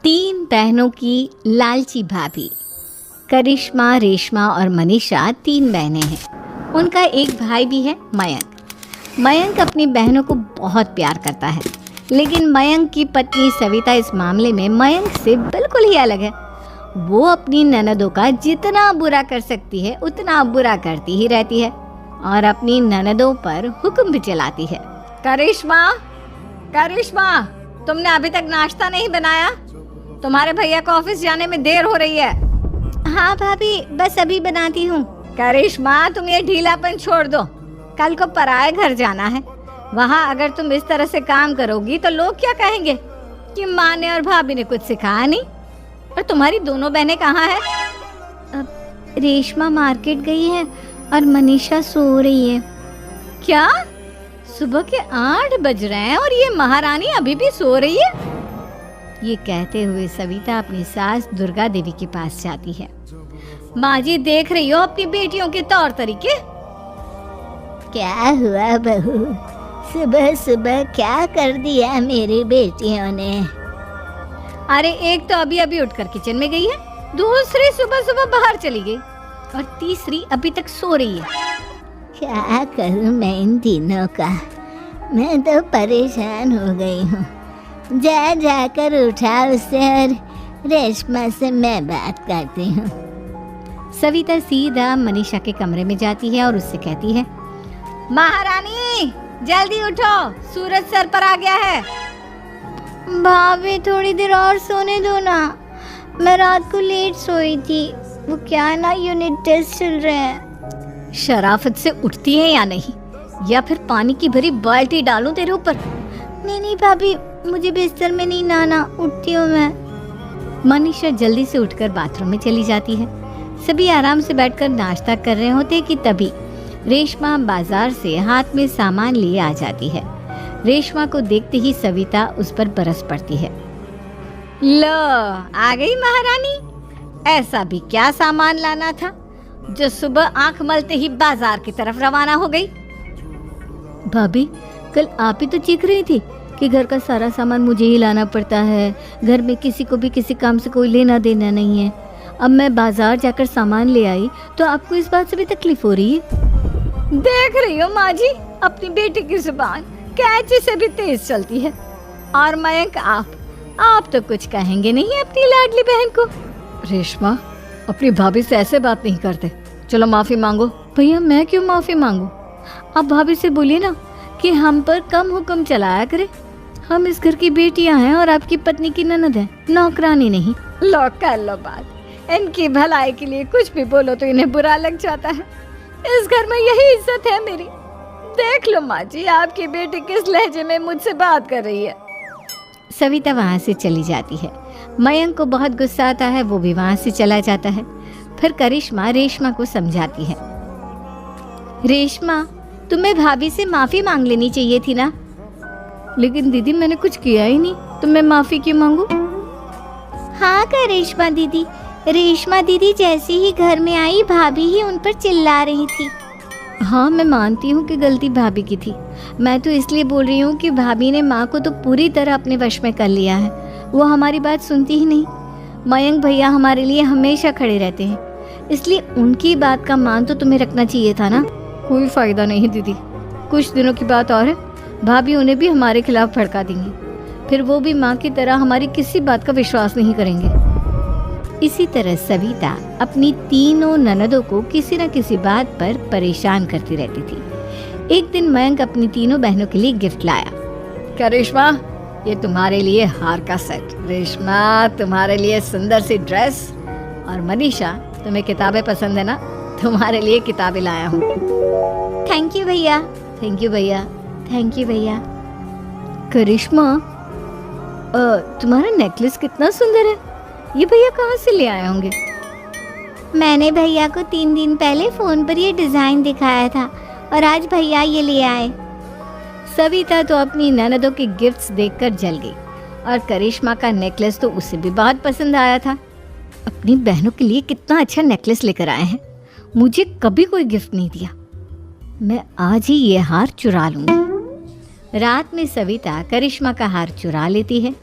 तीन बहनों की लालची भाभी। करिश्मा, रेशमा और मनीषा तीन बहनें हैं। उनका एक भाई भी है, मयंक। मयंक अपनी बहनों को बहुत प्यार करता है, लेकिन मयंक की पत्नी सविता इस मामले में मयंक से बिल्कुल ही अलग है। वो अपनी ननदों का जितना बुरा कर सकती है उतना बुरा करती ही रहती है और अपनी ननदों पर हुक्म भी चलाती है। करिश्मा, करिश्मा, तुमने अभी तक नाश्ता नहीं बनाया? तुम्हारे भैया को ऑफिस जाने में देर हो रही है। हाँ भाभी, बस अभी बनाती हूँ। करिश्मा, तुम ये ढीलापन छोड़ दो। कल को पराये घर जाना है। वहाँ अगर तुम इस तरह से काम करोगी तो लोग क्या कहेंगे कि माँ ने और भाभी ने कुछ सिखाया नहीं। और तुम्हारी दोनों बहनें कहाँ हैं? रेशमा मार्केट गई है और मनीषा सो रही है। क्या? सुबह के 8 बज रहे हैं और ये महारानी अभी भी सो रही है? ये कहते हुए सविता अपनी सास दुर्गा देवी के पास जाती है। माँ जी, देख रही हो अपनी बेटियों के तौर तरीके? क्या हुआ बहू, सुबह सुबह क्या कर दिया मेरी बेटियों ने? अरे एक तो अभी अभी उठकर किचन में गई है, दूसरी सुबह सुबह बाहर चली गई और तीसरी अभी तक सो रही है। क्या करूं मैं इन तीनों का? मैं तो परेशान हो गई हूँ। जा जाकर उठा उससे और रेशमा से मैं बात करती हूँ। सविता सीधा मनीषा के कमरे में जाती है और उससे कहती है, महारानी जल्दी उठो, सूरज सर पर आ गया है। भाभी थोड़ी देर और सोने दो ना, मैं रात को लेट सोई थी। वो क्या ना, यूनिट टेस्ट चल रहे हैं। शराफत से उठती है या नहीं, या फिर पानी की भरी बाल्टी डालूं तेरे ऊपर? नहीं भाभी, मुझे बिस्तर में नहीं नहाना, उठती हूँ मैं। मनीषा जल्दी से उठकर बाथरूम में चली जाती है। सभी आराम से बैठकर नाश्ता कर रहे होते कि तभी रेशमा बाजार से हाथ में सामान लिए आ जाती है। रेशमा को देखते ही सविता उस पर बरस पड़ती है। लो, आ गई महारानी। ऐसा भी क्या सामान लाना था जो सुबह आंख मलते ही बाजार की तरफ रवाना हो गई? भाभी, कल आप ही तो चीख रही थी कि घर का सारा सामान मुझे ही लाना पड़ता है, घर में किसी को भी किसी काम से कोई लेना देना नहीं है। अब मैं बाजार जाकर सामान ले आई तो आपको इस बात से भी तकलीफ हो रही है? देख रही हो माँ जी, अपनी बेटी की जुबान कैंची से भी तेज चलती है। और मयंक, आप तो कुछ कहेंगे नहीं अपनी लाडली बहन को। रेशमा, अपनी भाभी से ऐसे बात नहीं करते। चलो माफी मांगो। भैया, मैं क्यों माफी मांगू? आप भाभी से बोलिए ना कि हम पर कम हुक्म चलाया करे। हम इस घर की बेटियां हैं और आपकी पत्नी की ननद है, नौकरानी नहीं। लो कर लो बात। इनकी भलाई के लिए कुछ भी बोलो तो इन्हें बुरा लग जाता है। इस घर में यही इज्जत है मेरी। देख लो माँ जी, आपकी बेटी किस लहजे में मुझसे बात कर रही है। सविता वहाँ से चली जाती है। मयंक को बहुत गुस्सा आता है, वो भी वहाँ से चला जाता है। फिर करिश्मा रेशमा को समझाती है, रेशमा, तुम्हें भाभी से माफी मांग लेनी चाहिए थी ना। लेकिन दीदी, मैंने कुछ किया ही नहीं, तो मैं माफी क्यों मांगू? हाँ करिश्मा दीदी, रेशमा दीदी जैसे ही घर में आई भाभी ही उन पर चिल्ला रही थी। हाँ, मैं मानती हूँ कि गलती भाभी की थी। मैं तो इसलिए बोल रही हूँ कि भाभी ने माँ को तो पूरी तरह अपने वश में कर लिया है। वो हमारी बात सुनती ही नहीं। मयंक भैया हमारे लिए हमेशा खड़े रहते हैं, इसलिए उनकी बात का मान तो तुम्हें रखना चाहिए था ना। कोई फायदा नहीं दीदी, कुछ दिनों की बात और है, भाभी उन्हें भी हमारे खिलाफ भड़का देंगी। फिर वो भी माँ की तरह हमारी किसी बात का विश्वास नहीं करेंगे। इसी तरह सविता अपनी तीनों ननदों को किसी न किसी बात पर परेशान करती रहती थी। एक दिन मयंक अपनी तीनों बहनों के लिए गिफ्ट लाया। क्या रेशमा, ये तुम्हारे लिए हार का सेट। रेशमा, तुम्हारे लिए सुंदर सी ड्रेस। और मनीषा, तुम्हें किताबें पसंद है ना, तुम्हारे लिए किताबें लाया हूँ। थैंक यू भैया। थैंक यू भैया। थैंक यू भैया। करिश्मा, तुम्हारा नेकलेस कितना सुंदर है। ये भैया कहाँ से ले आए होंगे? मैंने भैया को 3 दिन पहले फोन पर ये डिजाइन दिखाया था और आज भैया ये ले आए। सविता तो अपनी ननदों के गिफ्ट्स देखकर जल गई और करिश्मा का नेकलेस तो उसे भी बहुत पसंद आया था। अपनी बहनों के लिए कितना अच्छा नेकलेस लेकर आए हैं, मुझे कभी कोई गिफ्ट नहीं दिया। मैं आज ही ये हार चुरा लूंगी। रात में सविता करिश्मा का हार चुरा लेती है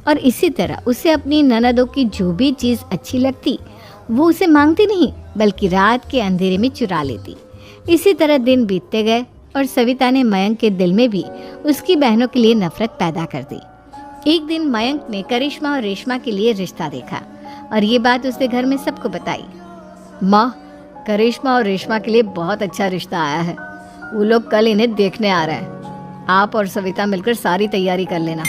और इसी तरह उसे अपनी ननदों की जो भी चीज़ अच्छी लगती वो उसे मांगती नहीं, बल्कि रात के अंधेरे में चुरा लेती। इसी तरह दिन बीतते गए और सविता ने मयंक के दिल में भी उसकी बहनों के लिए नफरत पैदा कर दी। एक दिन मयंक ने करिश्मा और रेशमा के लिए रिश्ता देखा और ये बात उसने घर में सबको बताई। माँ, करिश्मा और रेशमा के लिए बहुत अच्छा रिश्ता आया है। वो लोग कल इन्हें देखने आ रहे हैं। आप और सविता मिलकर सारी तैयारी कर लेना।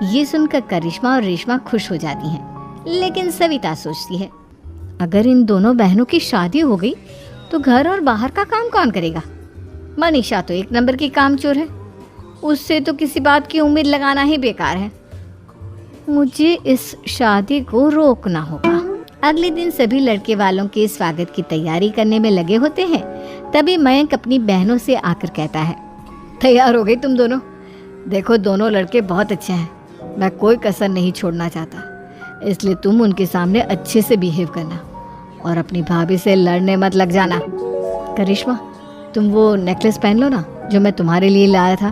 ये सुनकर करिश्मा और रेशमा खुश हो जाती हैं, लेकिन सविता सोचती है, अगर इन दोनों बहनों की शादी हो गई तो घर और बाहर का काम कौन करेगा? मनीषा तो एक नंबर की कामचोर है, उससे तो किसी बात की उम्मीद लगाना ही बेकार है। मुझे इस शादी को रोकना होगा। अगले दिन सभी लड़के वालों के स्वागत की तैयारी करने में लगे होते हैं। तभी मयंक अपनी बहनों से आकर कहता है, तैयार हो गई तुम दोनों? देखो, दोनों लड़के बहुत अच्छे हैं, मैं कोई कसर नहीं छोड़ना चाहता, इसलिए तुम उनके सामने अच्छे से बिहेव करना और अपनी भाभी से लड़ने मत लग जाना। करिश्मा, तुम वो नेकलेस पहन लो ना जो मैं तुम्हारे लिए लाया था।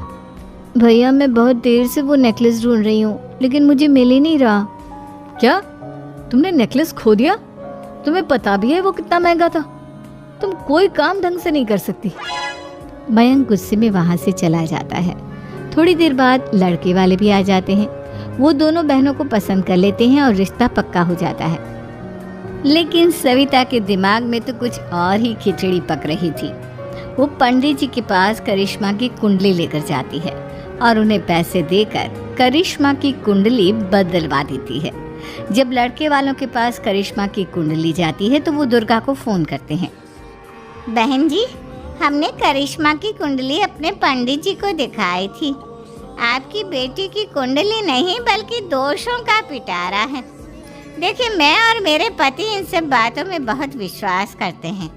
भैया, मैं बहुत देर से वो नेकलेस ढूंढ रही हूँ, लेकिन मुझे मिल ही नहीं रहा। क्या तुमने नेकलेस खो दिया? तुम्हें पता भी है वो कितना महंगा था? तुम कोई काम ढंग से नहीं कर सकती। मयंक गुस्से में वहाँ से चला जाता है। थोड़ी देर बाद लड़के वाले भी आ जाते हैं। वो दोनों बहनों को पसंद कर लेते हैं और रिश्ता पक्का हो जाता है। लेकिन सविता के दिमाग में तो कुछ और ही खिचड़ी पक रही थी। वो पंडित जी के पास करिश्मा की कुंडली लेकर जाती है और उन्हें पैसे देकर करिश्मा की कुंडली बदलवा देती है। जब लड़के वालों के पास करिश्मा की कुंडली जाती है तो वो दुर्गा को फ़ोन करते हैं। बहन जी, हमने करिश्मा की कुंडली अपने पंडित जी को दिखाई थी। आपकी बेटी की कुंडली नहीं बल्कि दोषों का पिटारा है। देखिए, मैं और मेरे पति इन सब बातों में बहुत विश्वास करते हैं,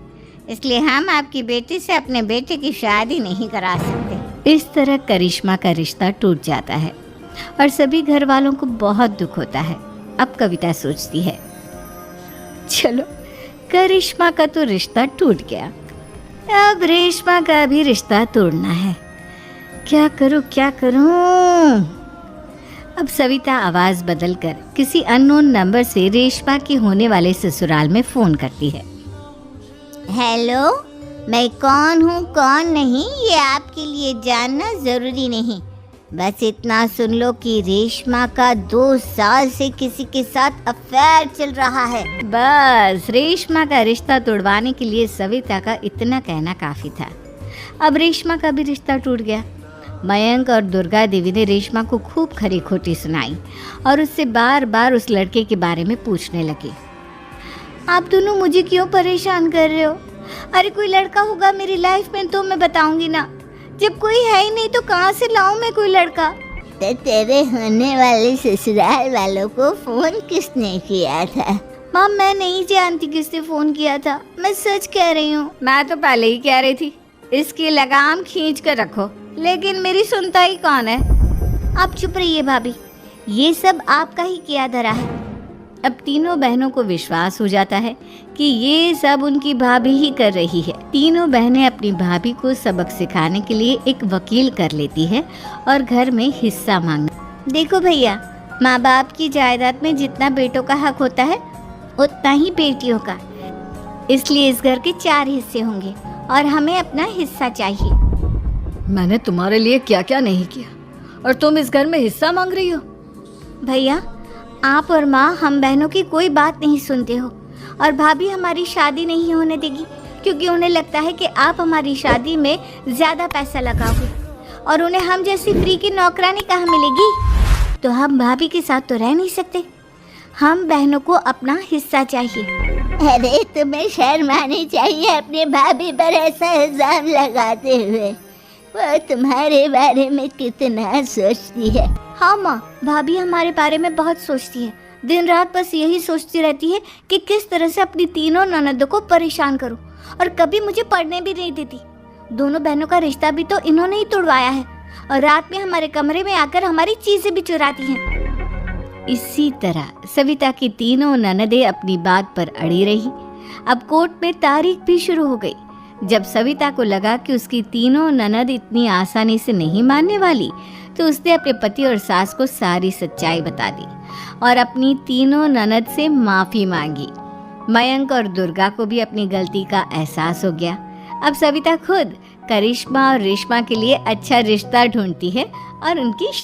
इसलिए हम आपकी बेटी से अपने बेटे की शादी नहीं करा सकते। इस तरह करिश्मा का रिश्ता टूट जाता है और सभी घर वालों को बहुत दुख होता है। अब कविता सोचती है, चलो करिश्मा का तो रिश्ता टूट गया, अब रेशमा का भी रिश्ता तोड़ना है। क्या करूं क्या करूं? अब सविता आवाज़ बदलकर किसी अननोन नंबर से रेशमा के होने वाले ससुराल में फ़ोन करती है। हेलो, मैं कौन हूँ कौन नहीं ये आपके लिए जानना ज़रूरी नहीं, बस इतना सुन लो कि रेशमा का 2 साल से किसी के साथ अफेयर चल रहा है। बस रेशमा का रिश्ता तोड़वाने के लिए सविता का इतना कहना काफ़ी था। अब रेशमा का भी रिश्ता टूट गया। मयंक और दुर्गा देवी ने रेशमा को खूब खरी खोटी सुनाई और उससे बार बार उस लड़के के बारे में पूछने लगे। आप दोनों मुझे क्यों परेशान कर रहे हो? अरे कोई लड़का होगा मेरी लाइफ में तो मैं बताऊंगी ना, जब कोई है ही नहीं तो कहाँ से लाऊं मैं कोई लड़का? तो तेरे होने वाले ससुराल वालों को फोन किसने किया था? माँ, मैं नहीं जानती किसने फ़ोन किया था, मैं सच कह रही हूँ। मैं तो पहले ही कह रही थी इसकी लगाम खींच कर रखो, लेकिन मेरी सुनता ही कौन है। आप चुप रहिए भाभी, ये सब आपका ही किया धरा है। अब तीनों बहनों को विश्वास हो जाता है कि ये सब उनकी भाभी ही कर रही है। तीनों बहनें अपनी भाभी को सबक सिखाने के लिए एक वकील कर लेती है और घर में हिस्सा मांग। देखो भैया, माँ बाप की जायदाद में जितना बेटों का हक होता है उतना ही बेटियों का, इसलिए इस घर के 4 हिस्से होंगे और हमें अपना हिस्सा चाहिए। मैंने तुम्हारे लिए क्या क्या नहीं किया और तुम इस घर में हिस्सा मांग रही हो? भैया, आप और माँ हम बहनों की कोई बात नहीं सुनते हो और भाभी हमारी शादी नहीं होने देगी क्योंकि उन्हें लगता है कि आप हमारी शादी में ज़्यादा पैसा लगाओगे और उन्हें हम जैसी फ्री की नौकरानी कहाँ मिलेगी। तो हम भाभी के साथ तो रह नहीं सकते, हम बहनों को अपना हिस्सा चाहिए। अरे तुम्हें शर्म आनी चाहिए अपने भाभी पर ऐसा इल्ज़ाम लगाते हुए। वो तुम्हारे बारे में कितना सोचती है। हाँ माँ, भाभी हमारे बारे में बहुत सोचती है, दिन रात बस यही सोचती रहती है कि किस तरह से अपनी तीनों ननदों को परेशान करूं और कभी मुझे पढ़ने भी नहीं देती। दोनों बहनों का रिश्ता भी तो इन्होंने ही तोड़वाया है और रात में हमारे कमरे में आकर हमारी चीजें भी चुराती हैं। इसी तरह सविता की तीनों ननदें अपनी बात पर अड़ी रही। अब कोर्ट में तारीख भी शुरू हो गई। जब सविता को लगा कि उसकी तीनों ननद इतनी आसानी से नहीं मानने वाली, तो उसने अपने पति और सास को सारी सच्चाई बता दी और अपनी तीनों ननद से माफ़ी मांगी। मयंक और दुर्गा को भी अपनी गलती का एहसास हो गया। अब सविता खुद करिश्मा और रेशमा के लिए अच्छा रिश्ता ढूंढती है और उनकी